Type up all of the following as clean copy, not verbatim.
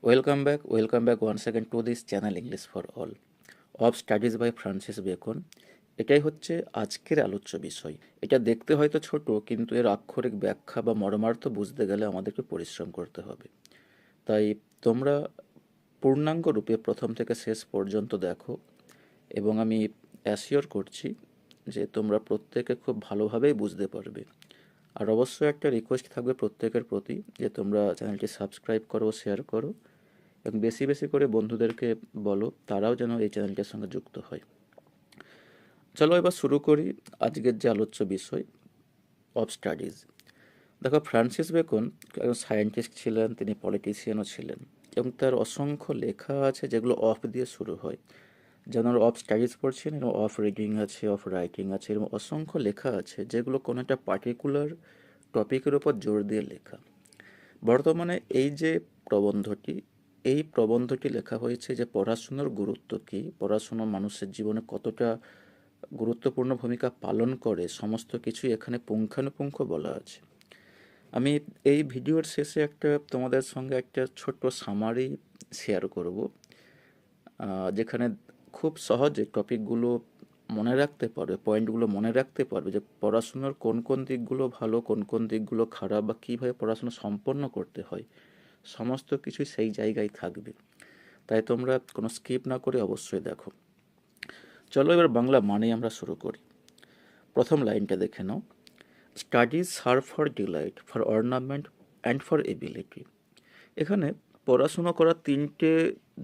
Welcome back once again to this channel English for All of Studies by Francis Bacon. এটাই হচ্ছে আজকের আলোচ্য বিষয়। এটা দেখতে হয়তো ছোট, কিন্তু এর আক্ষরিক ব্যাখ্যা বা মর্মার্থ বুঝতে গেলে আমাদেরকে পরিশ্রম করতে হবে। তাই তোমরা পূর্ণাঙ্গ রূপে প্রথম থেকে শেষ পর্যন্ত দেখো, এবং আমি অ্যাসিওর করছি যে তোমরা প্রত্যেকে খুব ভালোভাবেই বুঝতে পারবে। আর অবশ্যই একটা রিকোয়েস্ট থাকবে প্রত্যেকের প্রতি, যে তোমরা চ্যানেলটি সাবস্ক্রাইব করো, শেয়ার করো, এবং বেশি বেশি করে বন্ধুদেরকে বলো তারাও যেন এই চ্যানেলটির সঙ্গে যুক্ত হয়। চলো এবার শুরু করি আজকের যে আলোচ্য বিষয়, অফ স্টাডিজ। দেখো, ফ্রান্সিস বেকন একজন সায়েন্টিস্ট ছিলেন, তিনি পলিটিশিয়ানও ছিলেন, এবং তার অসংখ্য লেখা আছে যেগুলো অফ দিয়ে শুরু হয়। যেমন অফ স্টাডিজ পড়ছেন, এরকম অফ রিডিং আছে, অফ রাইটিং আছে, এরকম অসংখ্য লেখা আছে যেগুলো কোনো একটা পার্টিকুলার টপিকের ওপর জোর দিয়ে লেখা। বর্তমানে এই প্রবন্ধটি লেখা হয়েছে যে পড়াশুনোর গুরুত্ব কী, পড়াশুনো মানুষের জীবনে কতটা গুরুত্বপূর্ণ ভূমিকা পালন করে, সমস্ত কিছুই এখানে পুঙ্খানুপুঙ্খ বলা আছে। আমি এই ভিডিওর শেষে তোমাদের সঙ্গে একটা ছোট্ট সামারি শেয়ার করব, যেখানে খুব সহজে টপিকগুলো মনে রাখতে পারবে, পয়েন্টগুলো মনে রাখতে পারবে, যে পড়াশুনোর কোন কোন দিকগুলো ভালো, কোন কোন দিকগুলো খারাপ, বা কীভাবে পড়াশুনো সম্পন্ন করতে হয়, সমস্ত কিছুই সেই জায়গায় থাকবে। তাই তোমরা কোনো স্কিপ না করে অবশ্যই দেখো। চলো এবার বাংলা মানে আমরা শুরু করি। প্রথম লাইনটা দেখে নাও। Studies serve for delight, for ornament and for ability. এখানে পড়াশুনো করার তিনটে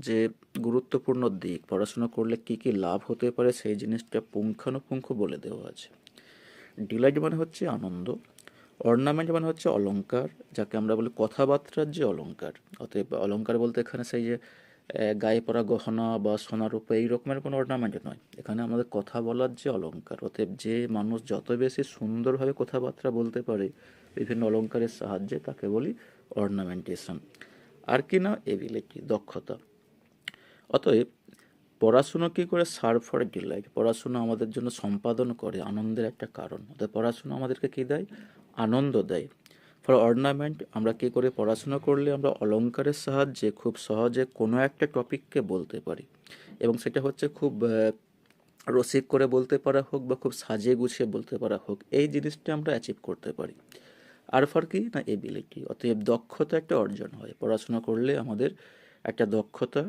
যে গুরুত্বপূর্ণ দিক, পড়াশুনো করলে কি কি লাভ হতে পারে, সেই জিনিসটা পুঙ্খানুপুঙ্খ বলে দেওয়া আছে। ডিলাইট মানে হচ্ছে আনন্দ, অর্নামেন্ট মানে হচ্ছে অলংকার, যাকে আমরা বলি কথাবার্তার যে অলংকার। অতএব অলংকার বলতে এখানে সেই যে গায়ে পরা গহনা বা সোনার রূপে এই রকমের কোনো অর্নামেন্ট নয়, এখানে আমাদের কথা বলার যে অলংকার। অতএব যে মানুষ যত বেশি সুন্দরভাবে কথাবার্তা বলতে পারে বিভিন্ন অলংকারের সাহায্যে, তাকে বলি অর্নামেন্টেশন। আর কি না, এবিলিটি, দক্ষতা। অতএব পড়াশুনো কী করে? সার্ভ ফর ডিলাইট, পড়াশুনো আমাদের জন্য সম্পাদন করে আনন্দের একটা কারণ। অর্থাৎ পড়াশুনো আমাদেরকে কী দেয়? আনন্দ দেয়। ফর অর্নামেন্ট, আমরা কী করে পড়াশুনো করলে আমরা অলংকারের সাহায্যে খুব সহজে কোনো একটা টপিককে বলতে পারি, এবং সেটা হচ্ছে খুব রসিক করে বলতে পারা হোক বা খুব সাজিয়ে গুছিয়ে বলতে পারা হোক, এই জিনিসটা আমরা অ্যাচিভ করতে পারি। আর ফর কি না, এবিলিটি। অতএব দক্ষতা একটা অর্জন হয় পড়াশোনা করলে, আমাদের একটা দক্ষতা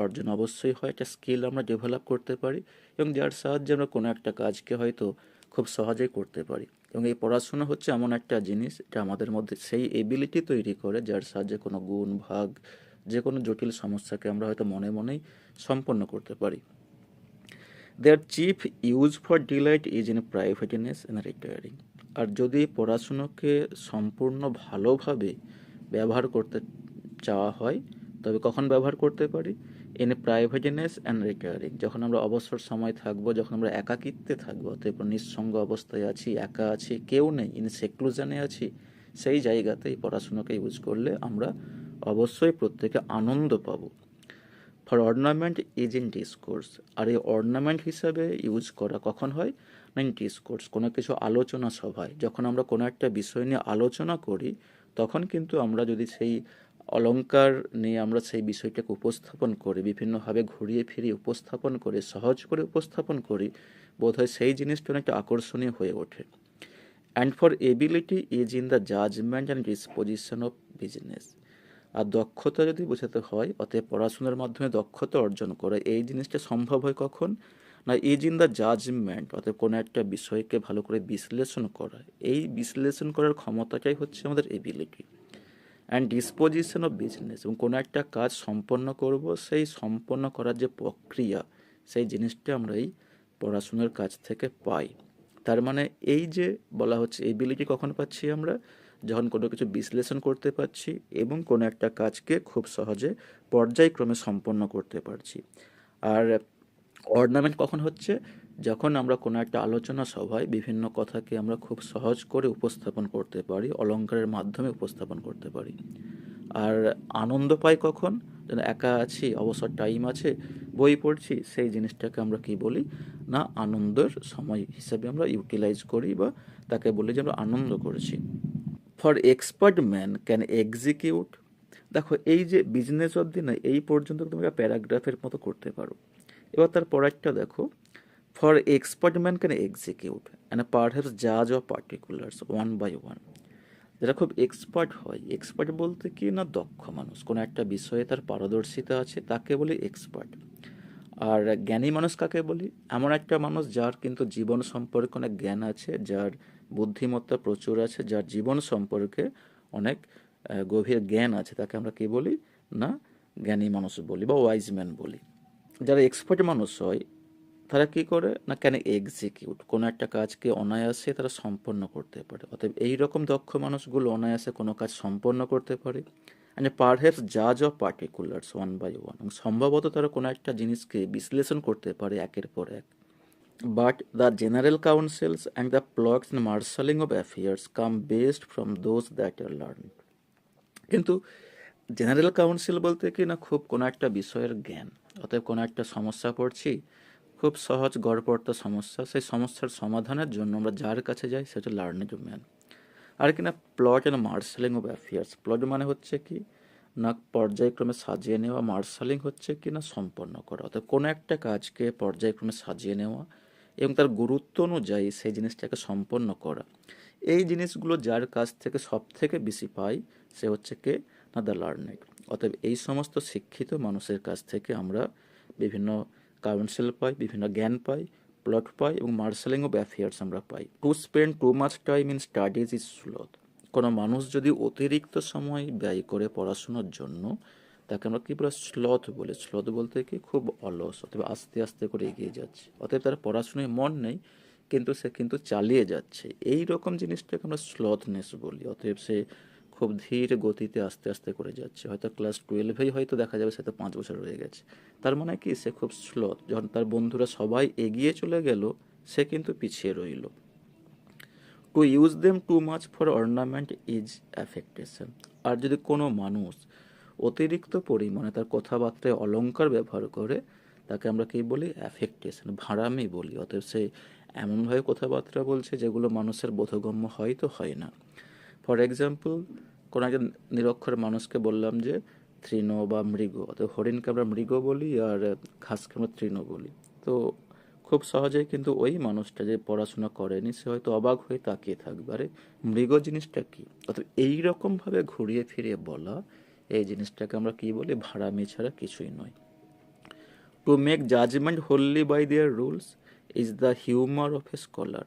অর্জন অবশ্যই হয়, একটা স্কিল আমরা ডেভেলপ করতে পারি, এবং যার সাহায্যে আমরা কোনো একটা কাজকে হয়তো খুব সহজেই করতে পারি। এবং এই পড়াশোনা হচ্ছে এমন একটা জিনিস, এটা আমাদের মধ্যে সেই এবিলিটি তৈরি করে, যার সাহায্যে কোনো গুণ ভাগ, যে কোনো জটিল সমস্যাকে আমরা হয়তো মনে মনেই সম্পন্ন করতে পারি। Their chief use for delight is in privateness and retiring. আর যদি পড়াশুনোকে সম্পূর্ণ ভালোভাবে ব্যবহার করতে চাওয়া হয়, তবে কখন ব্যবহার করতে পারি? ইন প্রাইভেটনেস অ্যান্ড রিটায়ারিং, যখন আমরা অবসর সময় থাকবো, যখন আমরা একাকিত্বে থাকবো, অতএব নিঃসঙ্গ অবস্থায় আছি, একা আছি, কেউ নেই, ইন সেক্লুশনে আছি, সেই জায়গাতে এই পড়াশুনোকে ইউজ করলে আমরা অবশ্যই প্রত্যেকে আনন্দ পাবো। For ornament is in discourse, আর এই অর্নামেন্ট হিসাবে ইউজ করা কখন হয়? না, ইন ডিসকোর্স, কোনো কিছু আলোচনা সভায়, যখন আমরা কোনো একটা বিষয় নিয়ে আলোচনা করি, তখন কিন্তু আমরা যদি সেই অলংকার নিয়ে আমরা সেই বিষয়টাকে উপস্থাপন করি, বিভিন্নভাবে ঘুরিয়ে ফিরিয়ে উপস্থাপন করে, সহজ করে উপস্থাপন করি, বোধহয় সেই জিনিসটা অনেকটা আকর্ষণীয় হয়ে ওঠে। And for ability is in the judgement and disposition of business. আর দক্ষতা যদি বোঝাতে হয়, অতএব পড়াশোনার মাধ্যমে দক্ষতা অর্জন করে, এই জিনিসটা সম্ভব হয় কখন? না, ইজ ইন দ্য জাজমেন্ট, অতএব কোনো একটা বিষয়কে ভালো করে বিশ্লেষণ করা, এই বিশ্লেষণ করার ক্ষমতাটাই হচ্ছে আমাদের ability. And disposition of business, এবং কোনো একটা কাজ সম্পন্ন করব, সেই সম্পন্ন করার যে প্রক্রিয়া, সেই জিনিসটা আমরা এই পড়াশোনার কাজ থেকে পাই। তার মানে এই যে বলা হচ্ছে এবিলিটি কখন পাচ্ছি আমরা? যখন কোনো কিছু বিশ্লেষণ করতে পারছি এবং কোনো একটা কাজকে খুব সহজে পর্যায়ক্রমে সম্পন্ন করতে পারছি। আর অর্নামেন্ট কখন হচ্ছে? যখন আমরা কোনো একটা আলোচনা সভায় বিভিন্ন কথাকে আমরা খুব সহজ করে উপস্থাপন করতে পারি, অলংকারের মাধ্যমে উপস্থাপন করতে পারি। আর আনন্দ পাই কখন? যেন একা আছি, অবসর টাইম আছে, বই পড়ছি, সেই জিনিসটাকে আমরা কি বলি? না, আনন্দের সময় হিসেবে আমরা ইউটিলাইজ করি, বা তাকে বলি যে আমরা আনন্দ করেছি। For expert man can execute দেখো এই যে বিজনেস অবধি না, এই পর্যন্ত তোমরা প্যারাগ্রাফের মতো করতে পারো। এবার তার পরেরটা দেখো, for expert man can execute and perhaps জাজ of particulars one by one. যারা খুব এক্সপার্ট হয়, এক্সপার্ট বলতে কি না, দক্ষ মানুষ, কোনো একটা বিষয়ে তার পারদর্শিতা আছে, তাকে বলি এক্সপার্ট। আর জ্ঞানী মানুষ কাকে বলি? এমন একটা মানুষ যার কিন্তু জীবন সম্পর্কে অনেক জ্ঞান আছে, যার বুদ্ধিমত্তা প্রচুর আছে, যার জীবন সম্পর্কে অনেক গভীর জ্ঞান আছে, তাকে আমরা কি বলি না, জ্ঞানী মানুষ বলি বা ওয়াইজ ম্যান বলি। যারা এক্সপার্ট মানুষ হয় তারা কি করে না, ক্যান এক্সিকিউট, কোনো একটা কাজকে অনায়াসে তারা সম্পন্ন করতে পারে। অতএব এইরকম দক্ষ মানুষগুলো অনায়াসে কোনো কাজ সম্পন্ন করতে পারে। অ্যান্ড পারহ্যাপস জাজ of particulars one by one, এবং সম্ভবত তারা কোনো একটা জিনিসকে বিশ্লেষণ করতে পারে একের পর এক। But the general counsels and the plots and marshalling of affairs come best from those that are learn. কিন্তু জেনারেল কাউন্সিল বলতে কি না, খুব কোনো একটা বিষয়ের জ্ঞান। অতএব কোনো একটা সমস্যা পড়ছি, খুব সহজ গড়পড়তা সমস্যা, সেই সমস্যার সমাধানের জন্য আমরা যার কাছে যাই সেটা লার্নেড ম্যান। আর কিনা plot and marshalling of affairs, plot মানে হচ্ছে কি না পর্যায়ক্রমে সাজিয়ে নেওয়া, মার্শালিং হচ্ছে কি না সম্পন্ন করা। অর্থাৎ কোনো একটা কাজকে পর্যায়ক্রমে সাজিয়ে নেওয়া এবং তার গুরুত্ব অনুযায়ী সেই জিনিসটাকে সম্পন্ন করা। এই জিনিসগুলো যার কাছ থেকে সব থেকে বেশি পাই সে হচ্ছে কে না, দ্য লার্নেড। অতএব এই সমস্ত শিক্ষিত মানুষের কাছ থেকে আমরা বিভিন্ন কাউন্সিল পাই, বিভিন্ন জ্ঞান পাই, প্লট পাই এবং মার্শালিং অফ অ্যাফেয়ার্স আমরা পাই। To spend too much time in studies is sloth. কোনো মানুষ যদি অতিরিক্ত সময় ব্যয় করে পড়াশোনার জন্য, তাকে আমরা কী বলে, স্লথ বলি। স্লথ বলতে কি খুব অলস, অথবা আস্তে আস্তে করে এগিয়ে যাচ্ছে, অতএব তার পড়াশোনায় মন নেই কিন্তু সে কিন্তু চালিয়ে যাচ্ছে, এই রকম জিনিসটাকে আমরা স্লথনেস বলি। অতএব সে খুব ধীর গতিতে আস্তে আস্তে করে যাচ্ছে, হয়তো ক্লাস 12-এই হয়তো দেখা যাবে সে তো 5 বছর রয়ে গেছে। তার মানে কি, সে খুব স্লথ। যখন তার বন্ধুরা সবাই এগিয়ে চলে গেল, সে কিন্তু পিছিয়ে রইল। To use them too much for ornament is affectation. আর যদি কোনো মানুষ অতিরিক্ত পরিমাণে তার কথাবার্তায় অলংকার ব্যবহার করে, তাকে আমরা কী বলি, অ্যাফেক্টেশন, ভাঁড়ামি বলি। অতএব সে এমনভাবে কথাবার্তা বলছে যেগুলো মানুষের বোধগম্য হয়তো হয় না। ফর এক্সাম্পল, কোনো একজন নিরক্ষর মানুষকে বললাম যে তৃণ বা মৃগ, অর্থাৎ হরিণকে আমরা মৃগ বলি আর ঘাসকে আমরা তৃণ বলি। তো খুব সহজেই কিন্তু ওই মানুষটা যে পড়াশোনা করেনি সে হয়তো অবাক হয়ে তাকিয়ে থাকবে, আরে মৃগ জিনিসটা কী। অর্থাৎ এইরকমভাবে ঘুরিয়ে ফিরিয়ে বলা, এই জিনিসটাকে আমরা কী বলি, ভাড়ামি ছাড়া কিছুই নয়। To make judgement wholly by their rules is the humour of a scholar.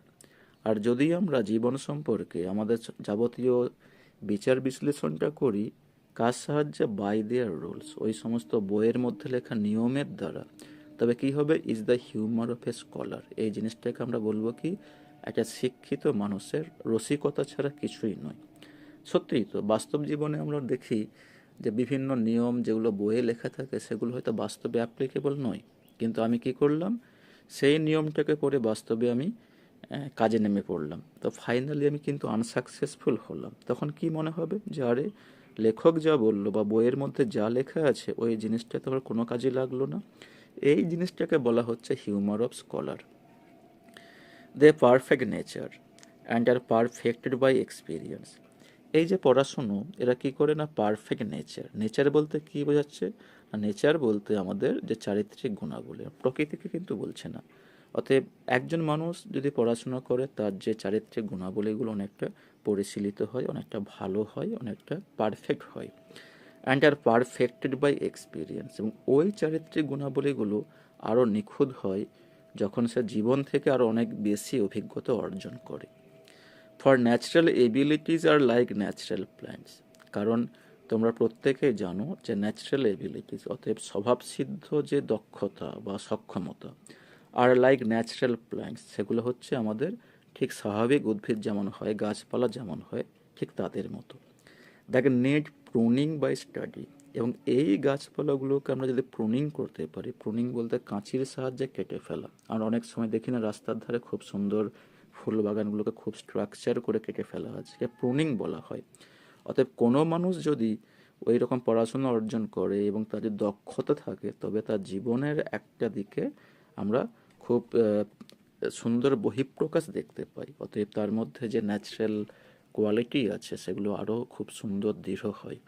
আর যদি আমরা জীবন সম্পর্কে আমাদের যাবতীয় বিচার বিশ্লেষণটা করি কার সাহায্যে, বাই দেয়ার রুলস, ওই সমস্ত বইয়ের মধ্যে লেখা নিয়মের দ্বারা, তবে কি হবে, is the humour of a scholar. এই জিনিসটাকে আমরা বলবো কি, একটা শিক্ষিত মানুষের রসিকতা ছাড়া কিছুই নয়। সত্যিই তো বাস্তব জীবনে আমরা দেখি যে বিভিন্ন নিয়ম যেগুলো বইয়ে লেখা থাকে সেগুলো হয়তো বাস্তবে অ্যাপ্লিকেবল নয়, কিন্তু আমি কি করলাম, সেই নিয়মটাকে পড়ে বাস্তবে আমি কাজে নেমে পড়লাম, তো ফাইনালি আমি কিন্তু আনসাকসেসফুল হলাম। তখন কি মনে হবে যে আরে লেখক যা বললো বা বইয়ের মধ্যে যা লেখা আছে ওই জিনিসটা তো আমার কোনো কাজে লাগলো না। এই জিনিসটাকে বলা হচ্ছে humour of scholar. They perfect nature and are perfected by experience. এই যে পড়াশুনো, এরা কি করে না, পারফেক্ট নেচার। নেচার বলতে কি বোঝাচ্ছে না, নেচার বলতে আমাদের যে চারিত্রিক গুণাবলী, প্রকৃতিকে কিন্তু বলছে না। অতএব একজন মানুষ যদি পড়াশোনা করে তার যে চারিত্রিক গুণাবলীগুলো অনেকটা পরিশীলিত হয়, অনেকটা ভালো হয়, অনেকটা পারফেক্ট হয়। And are perfected by experience, এবং ওই চারিত্রিক গুণাবলীগুলো আরও নিখুঁত হয় যখন সে জীবন থেকে আরও অনেক বেশি অভিজ্ঞতা অর্জন করে। For natural abilities are like natural plants. কারণ তোমরা প্রত্যেকেই জানো যে ন্যাচারাল এবিলিটিস, অতএব স্বভাবসিদ্ধ যে দক্ষতা বা সক্ষমতা, আর লাইক ন্যাচারাল প্ল্যান্টস, সেগুলো হচ্ছে আমাদের ঠিক স্বাভাবিক উদ্ভিদ যেমন হয়, গাছপালা যেমন হয়, ঠিক তাদের মতো। দেখেন নিড প্রুনিং বাই স্টাডি, এবং এই গাছপালাগুলোকে আমরা যদি প্রুনিং করতে পারি, প্রুনিং বলতে কাঁচির সাহায্যে কেটে ফেলা। আর অনেক সময় দেখি না রাস্তার ধারে খুব সুন্দর ফুল বাগানগুলোকে খুব স্ট্রাকচার করে কেটে ফেলা আছে, প্রুনিং বলা হয়। অতএব কোনো মানুষ যদি ওই রকম পড়াশোনা অর্জন করে এবং তার যদি দক্ষতা থাকে, তবে তার জীবনের একটা দিকে আমরা খুব সুন্দর বহিঃপ্রকাশ দেখতে পাই। অতএব তার মধ্যে যে ন্যাচারাল কোয়ালিটি আছে সেগুলো আরও খুব সুন্দর দৃঢ় হয়।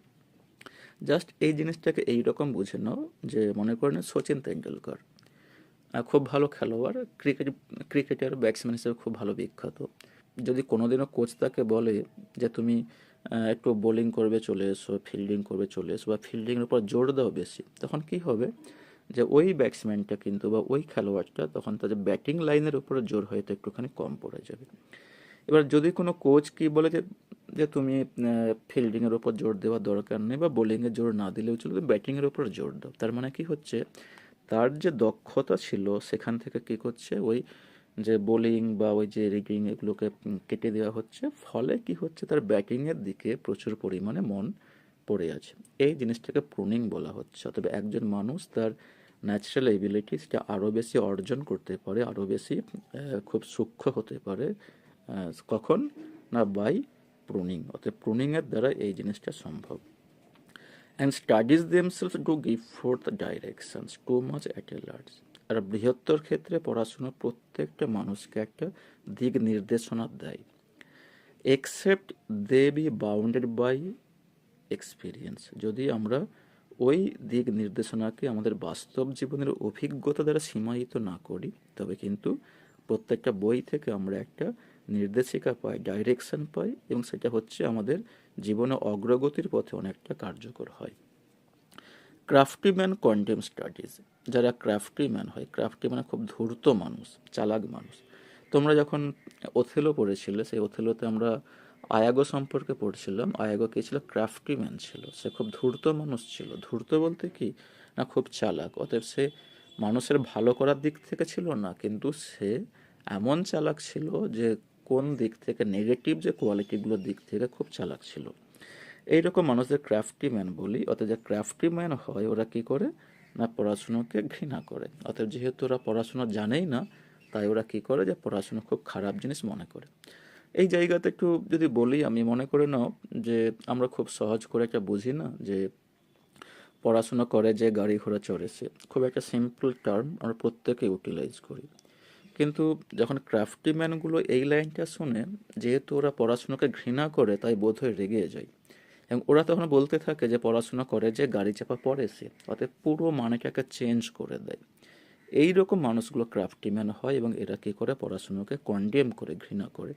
জাস্ট এই জিনিসটাকে এইরকম বুঝে নাও যে মনে করেন সচিন তেন্ডুলকর খুব ভালো খেলোয়াড়, ক্রিকেটার, ব্যাটসম্যান হিসেবে খুব ভালো বিখ্যাত। যদি কোনোদিনও কোচ তাকে বলে যে তুমি একটু বোলিং করবে চলে এসো, ফিল্ডিং করবে চলে এসো, বা ফিল্ডিংয়ের উপর জোর দাও বেশি, তখন কি হবে যে ওই ব্যাটসম্যানটা কিন্তু বা ওই খেলোয়াড়টা তখন তাদের ব্যাটিং লাইনের উপরে জোর হয়তো একটুখানি কম পড়ে যাবে। এবার যদি কোনো কোচ কি বলে যে যে তুমি ফিল্ডিংয়ের ওপর জোর দেওয়ার দরকার নেই বা বোলিংয়ে জোর না দিলেও চলবে, তুমি ব্যাটিংয়ের ওপর জোর দাও, তার মানে কি হচ্ছে তার যে দক্ষতা ছিল সেখান থেকে কি করছে ওই যে বোলিং বা ওই যে রিডিং এগুলোকে কেটে দেওয়া হচ্ছে, ফলে কি হচ্ছে তার ব্যাটিংয়ের দিকে প্রচুর পরিমাণে মন পড়ে আছে। এই জিনিসটাকে প্রুনিং বলা হচ্ছে। অতএব একজন মানুষ তার ন্যাচারাল এবিলিটি সেটা আরও বেশি অর্জন করতে পারে, আরও বেশি খুব সূক্ষ্ম হতে পারে। কখন না বাই প্রুনিং। অতএব প্রুনিংয়ের দ্বারা এই জিনিসটা সম্ভব। And studies themselves do give forth directions too much at a large. আর বৃহত্তর ক্ষেত্রে পড়াশোনা প্রত্যেকটা মানুষকে একটা দিক নির্দেশনা দেয়, except they be bounded by experience. যদি আমরা ওই দিক নির্দেশনাকে আমাদের বাস্তব জীবনের অভিজ্ঞতা দ্বারা সীমায়িত না করি, তবে কিন্তু প্রত্যেকটা বই থেকে আমরা একটা নির্দেশিকা পাই, ডাইরেকশন পাই, এবং সেটা হচ্ছে আমাদের জীবনে অগ্রগতির পথে অনেকটা কার্যকর হয়। ক্রাফটিম্যান কন্টেম স্টাডিজ। যারা ক্রাফটিম্যান হয়, ক্রাফটিম্যান খুব ধূর্ত মানুষ, চালাক মানুষ। তোমরা যখন ওথেলো পড়েছিলে, সেই ওথেলোতে আমরা আয়াগো সম্পর্কে পড়ছিলাম। আয়াগো কে ছিল? ক্রাফটিম্যান ছিল। সে খুব ধূর্ত মানুষ ছিল। ধূর্ত বলতে কি না, খুব চালাক। অতএব সে মানুষের ভালো করার দিক থেকে ছিল না, কিন্তু সে এমন চালাক ছিল যে কোন দিক থেকে, নেগেটিভ যে কোয়ালিটিগুলোর দিক থেকে খুব চালাক ছিল। এইরকম মানুষদের ক্রাফটি ম্যান বলি। অতএব যে ক্রাফটি ম্যান হয় ওরা কি করে না পড়াশুনোকে ঘৃণা করে। অতএব যেহেতু ওরা পড়াশুনো জানেই না, তাই ওরা কি করে যে পড়াশুনো খুব খারাপ জিনিস মনে করে। এই জায়গাতে একটু যদি বলি, আমি মনে করে নাও যে আমরা খুব সহজ করে একটা বুঝি না যে পড়াশুনো করে যে গাড়ি ঘোড়া চড়েছে, খুব একটা সিম্পল টার্ম আমরা প্রত্যেকে ইউটিলাইজ করি। কিন্তু যখন ক্রাফটি ম্যানগুলো এই লাইনটা শুনে, যেহেতু ওরা পড়াশুনোকে ঘৃণা করে তাই বোধহয় রেগে যায়, এবং ওরা তখন বলতে থাকে যে পড়াশোনা করে যে গাড়ি চাপা পড়ে সে, অতএব পুরো মানেটাকে চেঞ্জ করে দেয়। এই রকম মানুষগুলো ক্রাফটিম্যান হয়, এবং এরা কী করে পড়াশুনোকে কন্ডেম করে, ঘৃণা করে।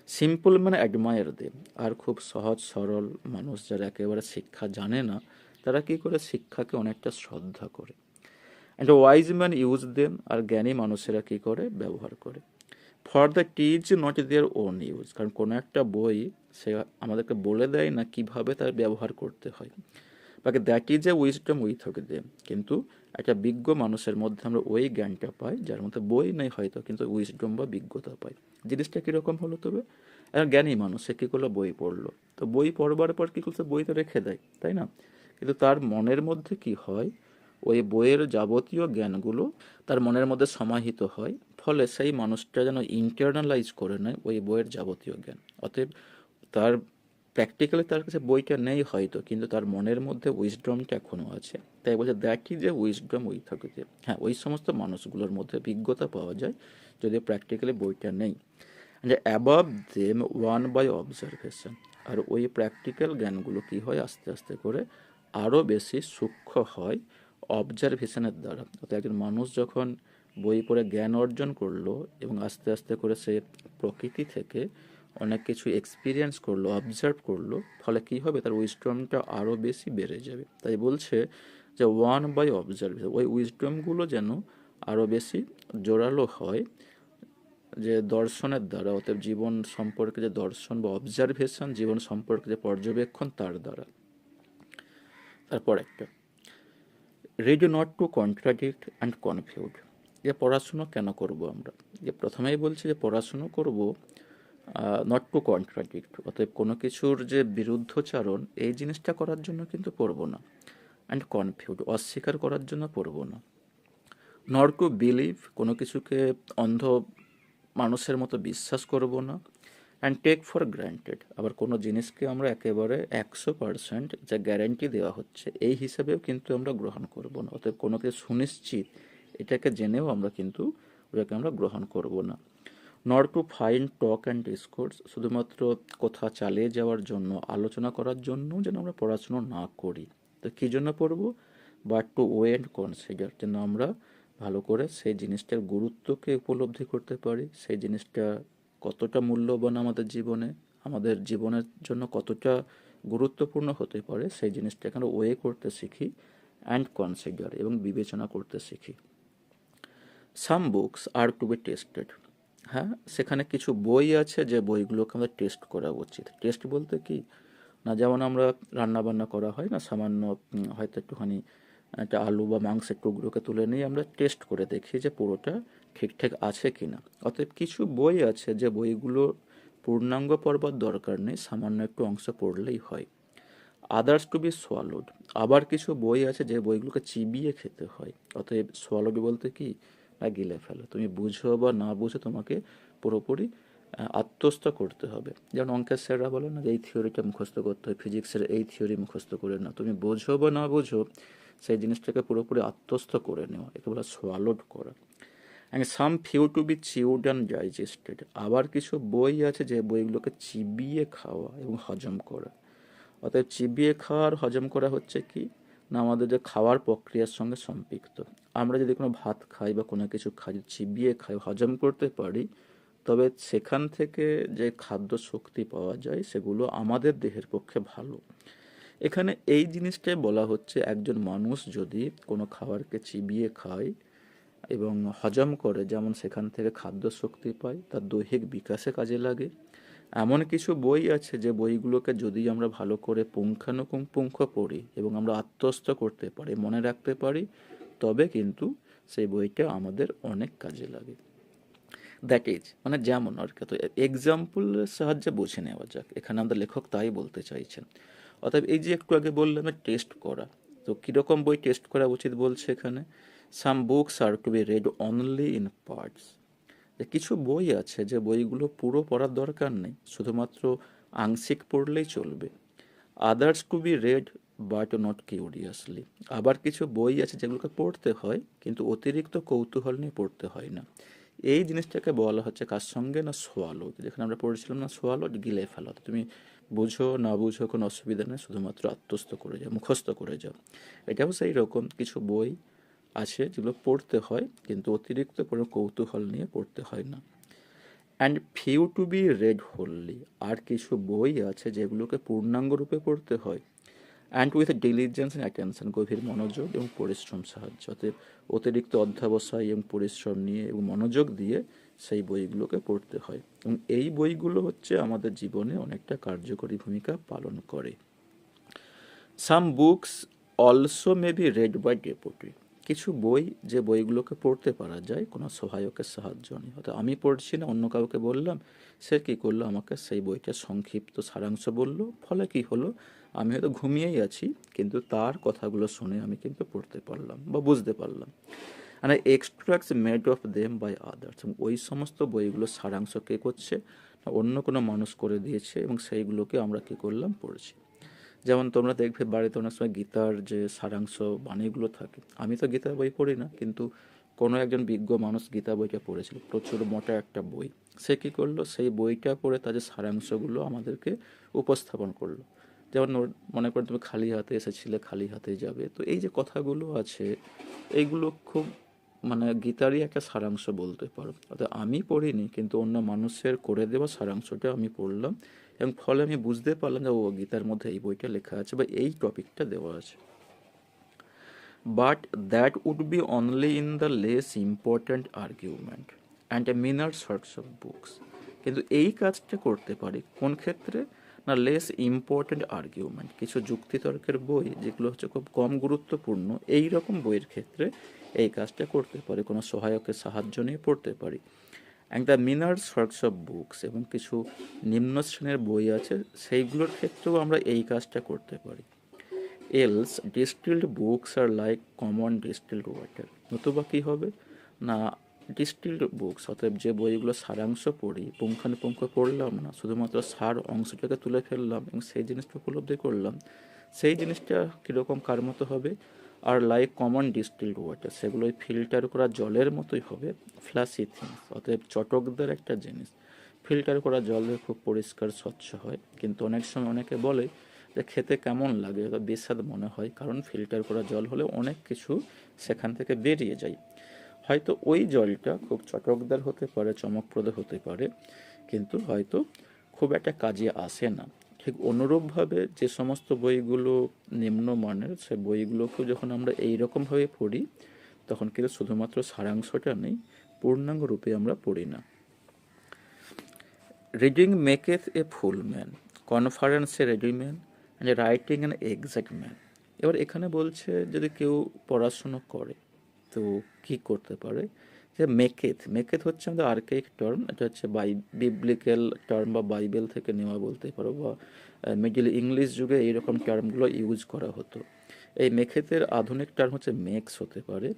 সিম্পল মানে অ্যাডমায়ার দেয়। আর খুব সহজ সরল মানুষ যারা একেবারে শিক্ষা জানে না, তারা কী করে শিক্ষাকে অনেকটা শ্রদ্ধা করে। And wise man use them. আর জ্ঞানী মানুষেরা কী করে ব্যবহার করে। For the teach not their own use. কারণ কোনো একটা বই সে আমাদেরকে বলে দেয় না কিভাবে তার ব্যবহার করতে হয়। বাকি that is a wisdom with them. কিন্তু একটা বিজ্ঞ মানুষের মধ্যে আমরা ওই জ্ঞানটা পাই যার মধ্যে বই নেই হয়তো, কিন্তু উইজডম বা বিজ্ঞতা পাই। জিনিসটা কীরকম হলো তবে, একটা জ্ঞানী মানুষ সে কী করলো, বই পড়লো। তো বই পড়বার পর কী করছে, বই তো রেখে দেয়, তাই না? কিন্তু তার মনের মধ্যে কি হয়, ওই বইয়ের যাবতীয় জ্ঞানগুলো তার মনের মধ্যে সমাহিত হয়। ফলে সেই মানুষটা যেন ইন্টারনালাইজ করে নেয় ওই বইয়ের যাবতীয় জ্ঞান। অতএব তার প্র্যাকটিক্যালি তার কাছে বইটা নেই হয়তো, কিন্তু তার মনের মধ্যে উইজডমটা এখনও আছে। তাই বলছে that is a wisdom with থাকে। হ্যাঁ, ওই সমস্ত মানুষগুলোর মধ্যে বিজ্ঞতা পাওয়া যায় যদি প্র্যাকটিক্যালি বইটা নেই। যে above them won by observation. আর ওই প্র্যাকটিক্যাল জ্ঞানগুলো কী হয়, আস্তে আস্তে করে আরও বেশি সূক্ষ্ম হয় অবজারভেশনের দ্বারা। অর্থাৎ একজন মানুষ যখন বই পড়ে জ্ঞান অর্জন করলো এবং আস্তে আস্তে করে সে প্রকৃতি থেকে অনেক কিছু এক্সপিরিয়েন্স করলো, অবজার্ভ করলো, ফলে কী হবে, তার উইজডমটা আরও বেশি বেড়ে যাবে। তাই বলছে যে ওয়ান বাই অবজারভেশন, ওই উইজডমগুলো যেন আরও বেশি জোরালো হয় যে দর্শনের দ্বারা। অতএব জীবন সম্পর্কে যে দর্শন বা অবজারভেশন, জীবন সম্পর্কে যে পর্যবেক্ষণ, তার দ্বারা। তারপর একটা read not to contradict and confuse. যে পড়াশুনো কেন করব আমরা, যে প্রথমেই বলছি যে পড়াশুনো করব নট টু কন্ট্রাডিক্ট। অতএব কোনো কিছুর যে বিরুদ্ধচারণ, এই জিনিসটা করার জন্য কিন্তু পড়ব না। অ্যান্ড কনফিউজ, অস্বীকার করার জন্য পড়ব না। নট টু বিলিভ, কোনো কিছুকে অন্ধ মানুষের মতো বিশ্বাস করব না। অ্যান্ড টেক ফর গ্র্যান্টেড, আবার কোনো জিনিসকে আমরা একেবারে 100% যা গ্যারান্টি দেওয়া হচ্ছে এই হিসাবেও কিন্তু আমরা গ্রহণ করব না। অতএব কোনো কিছু সুনিশ্চিত এটাকে জেনেও আমরা কিন্তু ওটাকে আমরা গ্রহণ করব না। Not to find talk and discourse, শুধুমাত্র কথা চালিয়ে যাওয়ার জন্য, আলোচনা করার জন্য যেন আমরা পড়াশুনো না করি। তো কী জন্য পড়বো? But to weigh and consider, যেন আমরা ভালো করে সেই জিনিসটার গুরুত্বকে উপলব্ধি করতে পারি, সেই জিনিসটা কতটা মূল্যবান আমাদের জীবনে, আমাদের জীবনের জন্য কতটা গুরুত্বপূর্ণ হতে পারে, সেই জিনিসটাকে আমরা ওয়ে করতে শিখি অ্যান্ড কনসিডার, এবং বিবেচনা করতে শিখি। Some books are to be tasted. হ্যাঁ, সেখানে কিছু বই আছে যে বইগুলোকে আমাদের টেস্ট করা উচিত। টেস্ট বলতে কি না, যেমন আমরা রান্না বান্না করা হয় না, সামান্য হয়তো একটুখানি একটা আলু বা মাংসের টুকরোকে তুলে নিয়ে আমরা টেস্ট করে দেখি যে পুরোটা ঠিকঠাক আছে কি না। অতএব কিছু বই আছে যে বইগুলো পূর্ণাঙ্গ পড়বার দরকার নেই, সামান্য একটু অংশ পড়লেই হয়। Others to be swallowed. আবার কিছু বই আছে যে বইগুলোকে চিবিয়ে খেতে হয়। অতএব সোয়ালোড বলতে কি না, গিলে ফেলো। তুমি বুঝো বা না বুঝো, তোমাকে পুরোপুরি আত্মস্থ করতে হবে। যেমন অঙ্কের স্যাররা বলে না যে এই থিওরিটা মুখস্থ করতে হয়, ফিজিক্সের এই থিওরি মুখস্থ করে না, তুমি বোঝো বা না বোঝো সেই জিনিসটাকে পুরোপুরি আত্মস্থ করে নেওয়া, একে বলা সোয়ালোড করা। And some few to be chewed and digested. আবার কিছু বই আছে যে বইগুলোকে চিবিয়ে খাওয়া এবং হজম করা। অতএব চিবিয়ে খাওয়ার হজম করা হচ্ছে কি না, আমাদের যে খাওয়ার প্রক্রিয়ার সঙ্গে সম্পৃক্ত। আমরা যদি কোনো ভাত খাই বা কোনো কিছু খাই, চিবিয়ে খাই, হজম করতে পারি, তবে সেখান থেকে যে খাদ্য শক্তি পাওয়া যায় সেগুলো আমাদের দেহের পক্ষে ভালো। এখানে এই জিনিসটাই বলা হচ্ছে, একজন মানুষ যদি কোনো খাবারকে চিবিয়ে খায় এবং হজম করে, যেমন সেখান থেকে খাদ্য শক্তি পায়, তার দৈহিক বিকাশে কাজে লাগে। এমন কিছু বই আছে যে বইগুলোকে যদি আমরা ভালো করে পুঙ্খানুপুঙ্খ পড়ি এবং আমরা আত্মস্থ করতে পারি, মনে রাখতে পারি, তবে কিন্তু সেই বইটা আমাদের অনেক কাজে লাগে। দ্যাট ইজ মানে যেমন আর কি, তো এক্সাম্পলের সাহায্যে বুঝে নেওয়া যাক, এখানে আমাদের লেখক তাই বলতে চাইছেন। অর্থাৎ এই যে একটু আগে বললাম টেস্ট করা, তো কীরকম বই টেস্ট করা উচিত বলছে এখানে, some books are to be read only in parts. কিছু বই আছে যে বইগুলো পুরো পড়ার দরকার নেই, শুধুমাত্র আংশিক পড়লেই চলবে। Others to be read but not curiously. আবার কিছু বই আছে যেগুলোকে পড়তে হয় কিন্তু অতিরিক্ত কৌতূহল নিয়ে পড়তে হয় না। এই জিনিসটাকে বলা হচ্ছে কার সঙ্গে না, সোয়ালো। যেখানে আমরা পড়েছিলাম না, সোয়ালো গিলে ফেলা। তুমি বুঝো না বুঝো কোনো অসুবিধা নেই, শুধুমাত্র আত্মস্থ করে যাও, মুখস্থ করে যাও। এটাও সেই রকম, কিছু বই আছে যেগুলো পড়তে হয় কিন্তু অতিরিক্ত কোনো কৌতূহল নিয়ে পড়তে হয় না। And few to be read wholly. আর কিছু বই আছে যেগুলোকে পূর্ণাঙ্গ রূপে পড়তে হয় and with diligence and attention, গভীর মনোযোগ এবং পরিশ্রম সাহায্য। অতএব অতিরিক্ত অধ্যবসায় এবং পরিশ্রম নিয়ে এবং মনোযোগ দিয়ে সেই বইগুলোকে পড়তে হয়, এবং এই বইগুলো হচ্ছে আমাদের জীবনে অনেকটা কার্যকরী ভূমিকা পালন করে। Some books also may be read by deputy. কিছু বই যে বইগুলোকে পড়তে পারা যায় কোনো সহায়কের সাহায্য নেই, অর্থাৎ আমি পড়ছি না, অন্য কাউকে বললাম, সে কী করলো, আমাকে সেই বইটার সংক্ষিপ্ত সারাংশ বললো, ফলে কি হলো, আমি হয়তো ঘুমিয়েই আছি কিন্তু তার কথাগুলো শুনে আমি কিন্তু পড়তে পারলাম বা বুঝতে পারলাম। আর extracts made of them by others. ওই সমস্ত বইগুলো সারাংশ কে করছে, অন্য কোনো মানুষ করে দিয়েছে এবং সেইগুলোকে আমরা কী করলাম, পড়েছি। যেমন তোমরা দেখবে বাড়িতে অনেক সময় গীতার যে সারাংশ বাণীগুলো থাকে, আমি তো গীতা বই পড়ি না, কিন্তু কোনো একজন বিজ্ঞ মানুষ গীতা বইটা পড়েছিল, প্রচুর মোটা একটা বই। সে কী করলো, সেই বইটা পড়ে তাদের সারাংশগুলো আমাদেরকে উপস্থাপন করলো। যেমন মনে করো তুমি খালি হাতে এসেছিলে, খালি হাতে যাবে, তো এই যে কথাগুলো আছে এইগুলো খুব মানে গীতারই একটা সারাংশ বলতে পারো। অর্থাৎ আমি পড়িনি কিন্তু অন্য মানুষের করে দেওয়া সারাংশটা আমি পড়লাম এবং ফলে আমি বুঝতে পারলাম যে ও গীতার মধ্যে এই বইটা লেখা আছে বা এই টপিকটা দেওয়া আছে। But that would be only in the less important argument and a meaner sorts of books. কিন্তু এই কাজটা করতে পারি কোন ক্ষেত্রে না, লেস ইম্পর্ট্যান্ট আর্গুমেন্ট, কিছু যুক্তিতর্কের বই যেগুলো হচ্ছে খুব কম গুরুত্বপূর্ণ, এই রকম বইয়ের ক্ষেত্রে এই কাজটা করতে পারি, কোনো সহায়কের সাহায্য নিয়ে পড়তে পারি। And the Minar sorts of books, এবং কিছু নিম্ন শ্রেণীর বই আছে সেইগুলোর ক্ষেত্রেও আমরা এই কাজটা করতে পারি। Else distilled books are like common distilled water. নতুবা কী হবে না, ডিস্টিল্ড বুকস অর্থাৎ যে বইগুলো সারাংশ পড়ি, পুঙ্খানুপুঙ্খ পড়লাম না, শুধুমাত্র সার অংশটাকে তুলে ফেললাম এবং সেই জিনিসটা উপলব্ধি করলাম, সেই জিনিসটা কীরকম কার মতো হবে, আর লাইক কমন ডিস্টিল্ড ওয়াটার, সেগুলো ওই ফিল্টার করা জলের মতোই হবে, ফ্ল্যাশি থিংস অতএব চটকদার একটা জিনিস। ফিল্টার করা জল খুব পরিষ্কার স্বচ্ছ হয়, কিন্তু অনেক সময় অনেকে বলে যে খেতে কেমন লাগে বা বেস্বাদ মনে হয়, কারণ ফিল্টার করা জল হলে অনেক কিছু সেখান থেকে বেরিয়ে যায়। হয়তো ওই জলটা খুব চটকদার হতে পারে, চমকপ্রদ হতে পারে, কিন্তু হয়তো খুব একটা কাজে আসে না। ঠিক অনুরূপভাবে যে সমস্ত বইগুলো নিম্নমানের, সে বইগুলোকেও যখন আমরা এইরকমভাবে পড়ি, তখন কিন্তু শুধুমাত্র সারাংশটা নেই, পূর্ণাঙ্গ রূপে আমরা পড়ি না। Reading maketh a full man, conference a ready man, and writing an exact man. এবার এখানে বলছে যদি কেউ পড়াশুনো করে তো কি করতে পারে, যে মেকেথ, মেকেথ হচ্ছে আমাদের আর্কাইক টার্ম, এটা হচ্ছে বিবলিক্যাল টার্ম বা বাইবেল থেকে নেওয়া বলতে পারো, বা মিডল ইংলিশ যুগে এইরকম টার্মগুলো ইউজ করা হতো। এই মেকেথের আধুনিক টার্ম হচ্ছে মেক্স হতে পারে,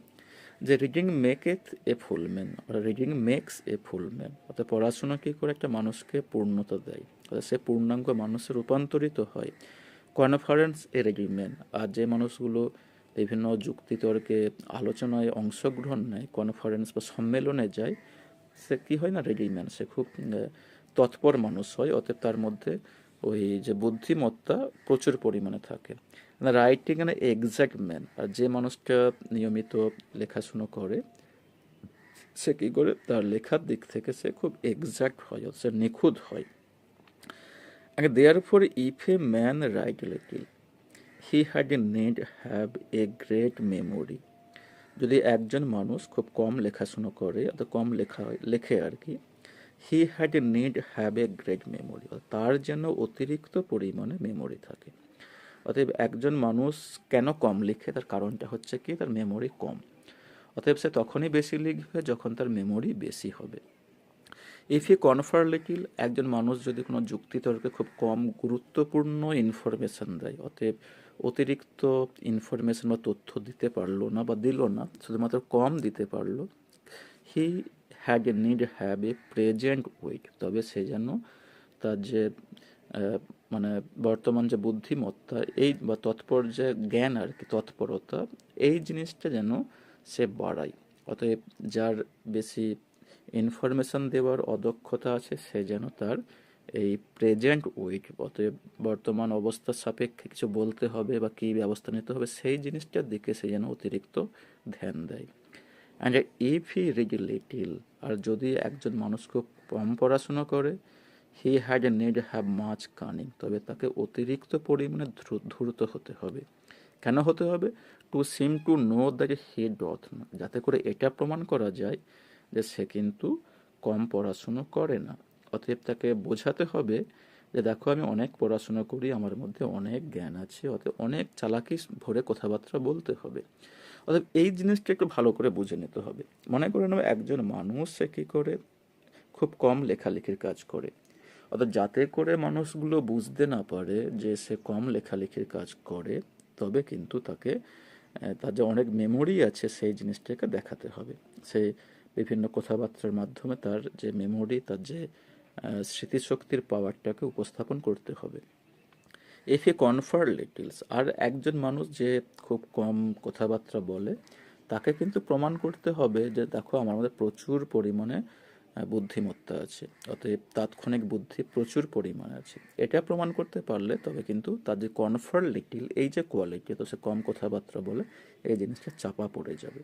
যে reading maketh a full man, reading makes a full man, অর্থাৎ পড়াশোনা কী করে একটা মানুষকে পূর্ণতা দেয়, অর্থাৎ সে পূর্ণাঙ্গ মানুষে রূপান্তরিত হয়। কনফারেন্স এ রেডি ম্যান, আর যে মানুষগুলো বিভিন্ন যুক্তিতর্কে আলোচনায় অংশগ্রহণ নেয়, কনফারেন্স বা সম্মেলনে যায়, সে কী হয় না, রেডি ম্যান, সে খুব তৎপর মানুষ হয়, অতএব তার মধ্যে ওই যে বুদ্ধিমত্তা প্রচুর পরিমাণে থাকে। রাইটিং এন এক্সাক্ট ম্যান, আর যে মানুষটা নিয়মিত লেখাশুনো করে সে কী করে, তার লেখার দিক থেকে সে খুব এক্সাক্ট হয়, সে নিখুঁত হয়। Therefore if a man right little, he had a need have a great memory. যদি একজন মানুষ খুব কম লেখাশুনো করে, অত কম লেখে আর কি, হি had a need have a great memory, তার যেন অতিরিক্ত পরিমাণে মেমোরি থাকে। অতএব একজন মানুষ কেন কম লিখে, তার কারণটা হচ্ছে কি, তার মেমোরি কম। অতএব সে তখনই বেশি লিখবে যখন তার মেমোরি বেশি হবে। ইফ ইউ কনফার লিটিল, একজন মানুষ যদি কোনো যুক্তিতর্কে খুব কম গুরুত্বপূর্ণ ইনফরমেশন দেয়, অতএব অতিরিক্ত ইনফরমেশন বা তথ্য দিতে পারলো না বা দিল না, শুধুমাত্র কম দিতে পারলো, he had a need have a present wit, তবে সে যেন তার যে মানে বর্তমান যে বুদ্ধিমত্তা এই বা তৎপর যে জ্ঞান আর কি, তৎপরতা, এই জিনিসটা যেন সে বাড়ায়। অতএব যার বেশি ইনফরমেশন দেওয়ার অদক্ষতা আছে, সে যেন তার এই প্রেজেন্ট উইট, অতএব বর্তমান অবস্থার সাপেক্ষে কিছু বলতে হবে বা কী ব্যবস্থা নিতে হবে, সেই জিনিসটার দিকে সে যেন অতিরিক্ত ধ্যান দেয়। And if he read little, আর যদি একজন মানুষ খুব কম পড়াশুনো করে, he had a need have much cunning, তবে তাকে অতিরিক্ত পরিমাণে ধূর্ত হতে হবে। কেন হতে হবে? To seem to know that he doth না, যাতে করে এটা প্রমাণ করা যায় যে সে কিন্তু কম পড়াশুনো করে না। অতএব তাকে বোঝাতে হবে যে দেখো আমি অনেক পড়াশোনা করি, আমার মধ্যে অনেক জ্ঞান আছে, অতএব অনেক চালাকি ভরে কথাবার্তা বলতে হবে। অতএব এই জিনিসটা একটু ভালো করে বুঝে নিতে হবে। মনে করে নেব একজন মানুষ সে কী করে, খুব কম লেখালেখির কাজ করে, অর্থাৎ যাতে করে মানুষগুলো বুঝতে না পারে যে সে কম লেখালেখির কাজ করে, তবে কিন্তু তাকে তার যে অনেক মেমোরি আছে সেই জিনিসটাকে দেখাতে হবে। সে বিভিন্ন কথাবার্তার মাধ্যমে তার যে মেমোরি, তার যে স্মৃতিশক্তির পাওয়ারটাকে উপস্থাপন করতে হবে। ইফ এ কনফার লিটলস, আর একজন মানুষ যে খুব কম কথাবার্তা বলে, তাকে কিন্তু প্রমাণ করতে হবে যে দেখো আমার মধ্যে প্রচুর পরিমাণে বুদ্ধিমত্তা আছে, অতএব তাৎক্ষণিক বুদ্ধি প্রচুর পরিমাণে আছে। এটা প্রমাণ করতে পারলে তবে কিন্তু তার যে কনফার লিটিল এই যে কোয়ালিটি, তো সে কম কথাবার্তা বলে, এই জিনিসটা চাপা পড়ে যাবে।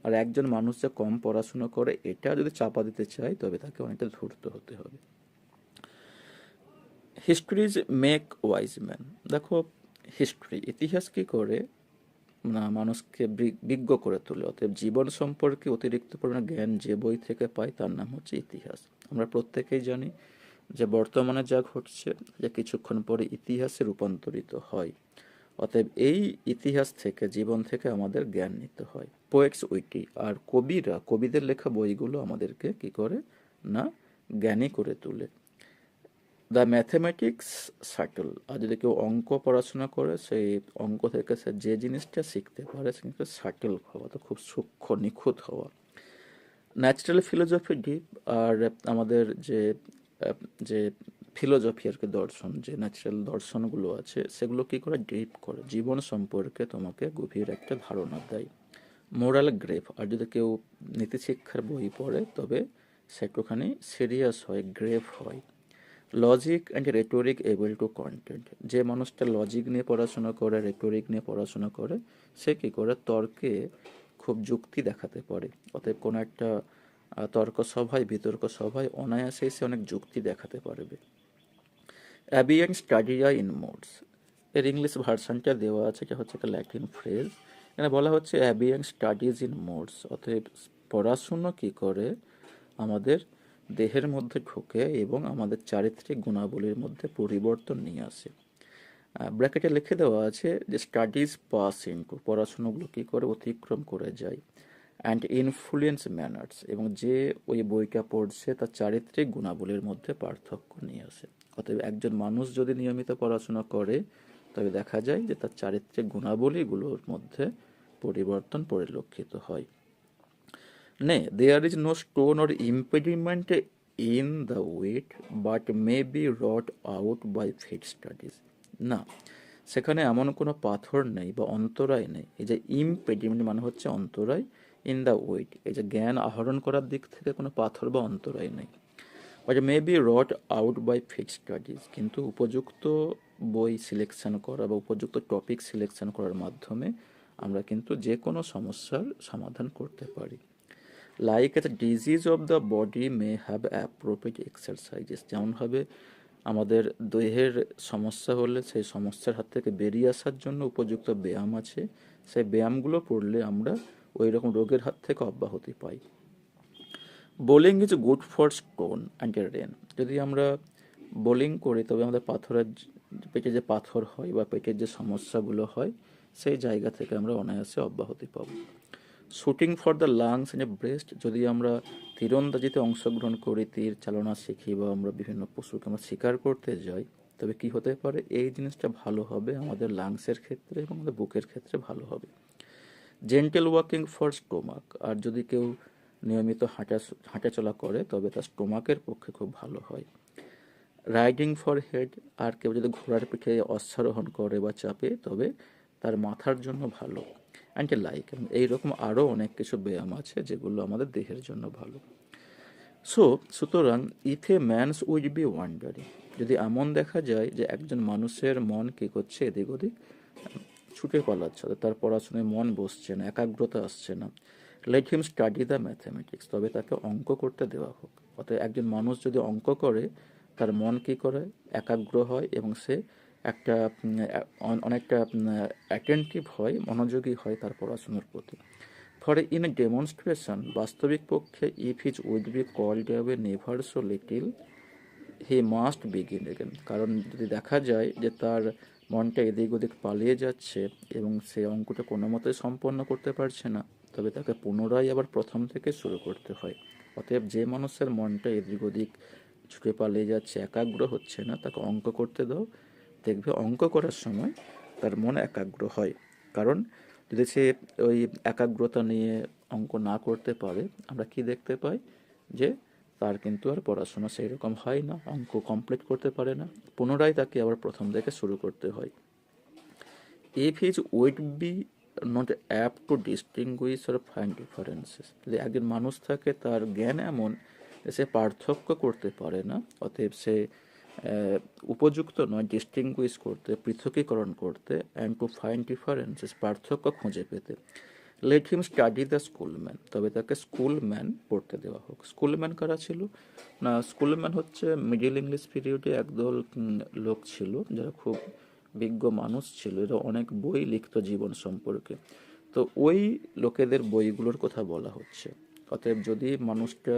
আর একজন মানুষ যে কম পড়াশুনো করে এটা যদি চাপা দিতে চায়, তবে তাকে অনেকটা ধূর্ত হতে হবে। হিস্ট্রিজ মেক ওয়াইজ ম্যান, দেখো হিস্ট্রি, ইতিহাস কী করে না মানুষকে বিজ্ঞ করে তোলে। অতএব জীবন সম্পর্কে অতিরিক্ত পরিমাণে জ্ঞান যে বই থেকে পায় তার নাম হচ্ছে ইতিহাস। আমরা প্রত্যেকেই জানি যে বর্তমানে যা ঘটছে, যে কিছুক্ষণ পরে ইতিহাসে রূপান্তরিত হয়। অতএব এই ইতিহাস থেকে, জীবন থেকে আমাদের জ্ঞান নিতে হয়। পোয়েটস উইটি, আর কবিরা, কবিদের লেখা বইগুলো আমাদেরকে কি করে না জ্ঞানী করে তোলে। দ্য ম্যাথমেটিক্স সাটল, আর যদি কেউ অঙ্ক পড়াশোনা করে, সেই অঙ্ক থেকে সে যে জিনিসটা শিখতে পারে সে কিন্তু সাটল হওয়া, তো খুব সূক্ষ্ম নিখুঁত হওয়া। ন্যাচারাল ফিলোজফি ডিপ, আর আমাদের যে যে ফিলোজফি আর কি, দর্শন, যে ন্যাচারাল দর্শনগুলো আছে সেগুলো কী করে ডিপ করে, জীবন সম্পর্কে তোমাকে গভীর একটা ধারণা দেয়। মোরাল গ্রেভ, আর যদি কেউ নীতিশিক্ষার বই পড়ে তবে সে একটুখানি সিরিয়াস হয়, গ্রেভ হয়। Logic and rhetoric able to content, যে মানুষটা লজিক নিয়ে পড়াশোনা করে, রেটোরিক নিয়ে পড়াশোনা করে, সে কী করে তর্কে খুব যুক্তি দেখাতে পারে। অতএব কোনো একটা তর্ক সভায়, বিতর্ক সভায় অনায়াসেই সে অনেক যুক্তি দেখাতে পারবে। অ্যাবিয়েন্ট স্টাডিয়া ইন মোডস, এর ইংলিশ ভার্সানটা দেওয়া আছে, এটা হচ্ছে একটা ল্যাটিন ফ্রেজ। এখানে বলা হচ্ছে অ্যাবিয়েন্ট স্টাডিজ ইন মোডস, অতএব পড়াশুনো কী করে আমাদের দেহের মধ্যে ঢোকে এবং আমাদের চারিত্রিক গুণাবলীর মধ্যে পরিবর্তন নিয়ে আসে। ব্র্যাকেটে লিখে দেওয়া আছে যে স্টাডিজ পাস ইনটু, পড়াশুনোগুলো কী করে অতিক্রম করে যায়, অ্যান্ড ইনফ্লুয়েন্স ম্যানার্স, এবং যে ওই বইটা পড়ছে তার চারিত্রিক গুণাবলীর মধ্যে পার্থক্য নিয়ে আসে। অতএব একজন মানুষ যদি নিয়মিত পড়াশোনা করে তবে দেখা যায় যে তার চারিত্রিক গুণাবলীগুলোর মধ্যে পরিবর্তন পরিলক্ষিত হয়। Nay, there is no stone or impediment in the weight, but may be wrought out by faith studies. না, সেখানে এমন কোনো পাথর নেই বা অন্তরায় নেই। এই যে ইমপেডিমেন্ট মানে হচ্ছে অন্তরায়, ইন দ্য ওয়েট, এই যে জ্ঞান আহরণ করার দিক থেকে কোনো পাথর বা অন্তরায় নেই। But may be wrought out by fit studies, কিন্তু উপযুক্ত বই সিলেকশন করা বা উপযুক্ত টপিক সিলেকশন করার মাধ্যমে আমরা কিন্তু যে কোনো সমস্যার সমাধান করতে পারি। Like a disease of the body may have appropriate exercises, যেমনভাবে আমাদের দেহের সমস্যা হলে সেই সমস্যার হাত থেকে বেরিয়ে আসার জন্য উপযুক্ত ব্যায়াম আছে, সেই ব্যায়ামগুলো পড়লে আমরা ওই রকম রোগের হাত থেকে অব্যাহতি পাই। Bowling is good for stone and rein, যদি আমরা বোলিং করি তবে আমাদের পাথরের পেটে যে পাথর হয় বা পেটের যে সমস্যাগুলো হয় সেই জায়গা থেকে আমরা অনায়াসে অব্যাহতি পাব। Shooting for the lungs and breast, যদি আমরা তীরন্দাজিতে অংশগ্রহণ করি, তীর চালনা শিখি বা আমরা বিভিন্ন পশুকে আমরা শিকার করতে যাই, তবে কি হতে পারে এই জিনিসটা ভালো হবে আমাদের লাংসের ক্ষেত্রে এবং আমাদের বুকের ক্ষেত্রে ভালো হবে। জেন্টেল ওয়াকিং ফর স্টোমাক, আর যদি কেউ নিয়মিত হাঁটাচলা করে তবে তার স্টোমাকের পক্ষে খুব ভালো হয়। রাইডিং ফর হেড, আর কেউ যদি ঘোড়ার পিঠে অশ্বারোহণ করে বা চাপে তবে তার মাথার জন্য ভালো। অ্যান্ড লাইক, এইরকম আরও অনেক কিছু ব্যায়াম আছে যেগুলো আমাদের দেহের জন্য ভালো। সুতরাং if a man's will be wandering, যদি এমন দেখা যায় যে একজন মানুষের মন কী করছে এদিক ওদিক ছুটে পালাচ্ছে, তার পড়াশোনায় মন বসছে না, একাগ্রতা আসছে না, let him study the mathematics, তবে তাকে অঙ্ক করতে দেওয়া হোক। অর্থাৎ একজন মানুষ যদি অঙ্ক করে তার মন কী করে একাগ্র হয় এবং সে একটা অনেকটা অ্যাটেন্টিভ হয়, মনোযোগী হয় তার পড়াশোনার প্রতি। ফর ইন এ ডেমনস্ট্রেশন, বাস্তবিক পক্ষে if his will be called away never so little he must begin again, কারণ যদি দেখা যায় যে তার মনটা এদিক ওদিক পালিয়ে যাচ্ছে এবং সে অঙ্কটা কোনো মতেই সম্পন্ন করতে পারছে না, তবে তাকে পুনরায় আবার প্রথম থেকে শুরু করতে হয়। অতএব যে মানুষের মনটা এদিক ওদিক ছুটে পালিয়ে যাচ্ছে, একাগ্র হচ্ছে না, তাকে অঙ্ক করতে দাও, দেখবে অঙ্ক করার সময় তার মন একাগ্র হয়। কারণ যদি সে ওই একাগ্রতা নিয়ে অঙ্ক না করতে পারে, আমরা কি দেখতে পাই যে তার কিন্তু আর পড়াশোনা সেই রকম হয় না, অঙ্ক কমপ্লিট করতে পারে না, পুনরায় তাকে আবার প্রথম থেকে শুরু করতে হয়। If his wit be not apt to distinguish or find differences, যদি একজন মানুষ থাকে তার জ্ঞান এমন সে পার্থক্য করতে পারে না, অতএব সে উপযুক্ত নয় ডিস্টিংগুইশ করতে, পৃথকীকরণ করতে, অ্যান্ড টু ফাইন্ড ডিফারেন্সেস, পার্থক্য খুঁজে পেতে, লেট হিম স্টাডি দ্য স্কুলম্যান, তবে তাকে স্কুলম্যান পড়তে দেওয়া হোক। স্কুলম্যান কারা ছিল না, স্কুলম্যান হচ্ছে মিডিল ইংলিশ পিরিয়ডে একদল লোক ছিল যারা খুব বিজ্ঞ মানুষ ছিল, এরা অনেক বই লিখত জীবন সম্পর্কে, তো ওই লোকেদের বইগুলোর কথা বলা হচ্ছে। অতএব যদি মানুষটা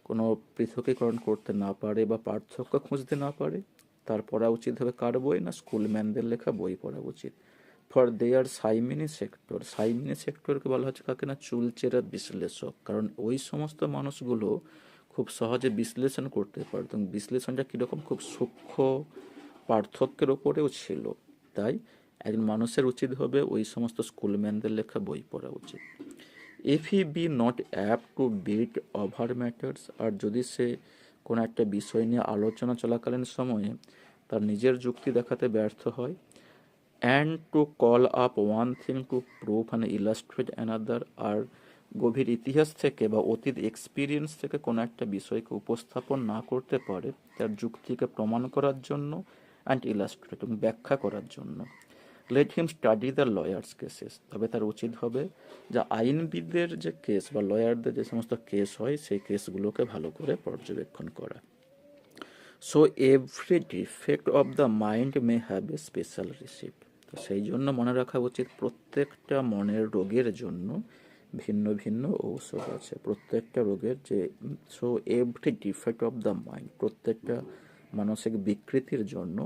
কোনো পৃথকীকরণ করতে না পারে বা পার্থক্য খুঁজতে না পারে, তার পড়া উচিত হবে কার বই না, স্কুলম্যানদের লেখা বই পড়া উচিত। ফর দেয়ার সাইমিনি সেক্টর, সাইমিনি সেক্টরকে বলা হচ্ছে কাকে না, চুলচেরার বিশ্লেষক, কারণ ওই সমস্ত মানুষগুলো খুব সহজে বিশ্লেষণ করতে পারত এবং বিশ্লেষণটা কীরকম খুব সূক্ষ্ম পার্থক্যের ওপরেও ছিল। তাই একজন মানুষের উচিত হবে ওই সমস্ত স্কুলম্যানদের লেখা বই পড়া উচিত। If he be not apt to beat over matters, আর যদি সে কোনো একটা বিষয় নিয়ে আলোচনা চলাকালীন সময়ে তার নিজের যুক্তি দেখাতে ব্যর্থ হয়, and to call up one thing to prove and illustrate another, আর গভীর ইতিহাস থেকে বা অতীত এক্সপিরিয়েন্স থেকে কোনো একটা বিষয়কে উপস্থাপন না করতে পারে তার যুক্তিকে প্রমাণ করার জন্য অ্যান্ড ইলাস্ট্রেট এবং ব্যাখ্যা করার জন্য। Let him study the lawyers cases, তবে তার উচিত হবে যে আইনবিদদের যে কেস বা লয়ারদের যে সমস্ত কেস হয় সেই কেসগুলোকে ভালো করে পর্যবেক্ষণ করা। So every defect of the mind may have a special receipt, তো সেই জন্য মনে রাখা উচিত প্রত্যেকটা মনের রোগের জন্য ভিন্ন ভিন্ন ঔষধ আছে। প্রত্যেকটা রোগের যে, so every defect of the mind, প্রত্যেকটা মানসিক বিকৃতির জন্য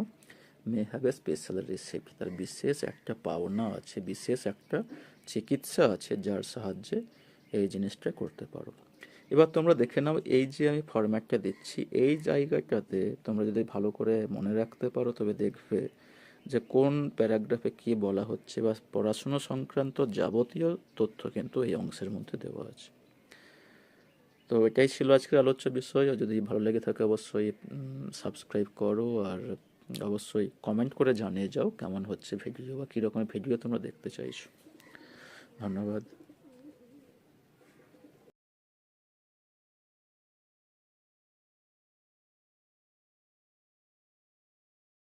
may have a special receipt, তার বিশেষ একটা পাওনা আছে, বিশেষ একটা চিকিৎসা আছে যার সাহায্যে এই জিনিসটা করতে পারো। এবার তোমরা দেখে নাও, এই যে আমি ফরম্যাটটা দিচ্ছি এই জায়গাটাতে তোমরা যদি ভালো করে মনে রাখতে পারো তবে দেখবে যে কোন প্যারাগ্রাফে কী বলা হচ্ছে বা পড়াশুনো সংক্রান্ত যাবতীয় তথ্য কিন্তু এই অংশের মধ্যে দেওয়া আছে। তো এটাই ছিল আজকের আলোচ্য বিষয়। আর যদি ভালো লেগে থাকে অবশ্যই সাবস্ক্রাইব করো, আর অবশ্যই কমেন্ট করে জানিয়ে যাও কেমন হচ্ছে ভিডিও বা কীরকম ভিডিও তোমরা দেখতে চাইছো। ধন্যবাদ।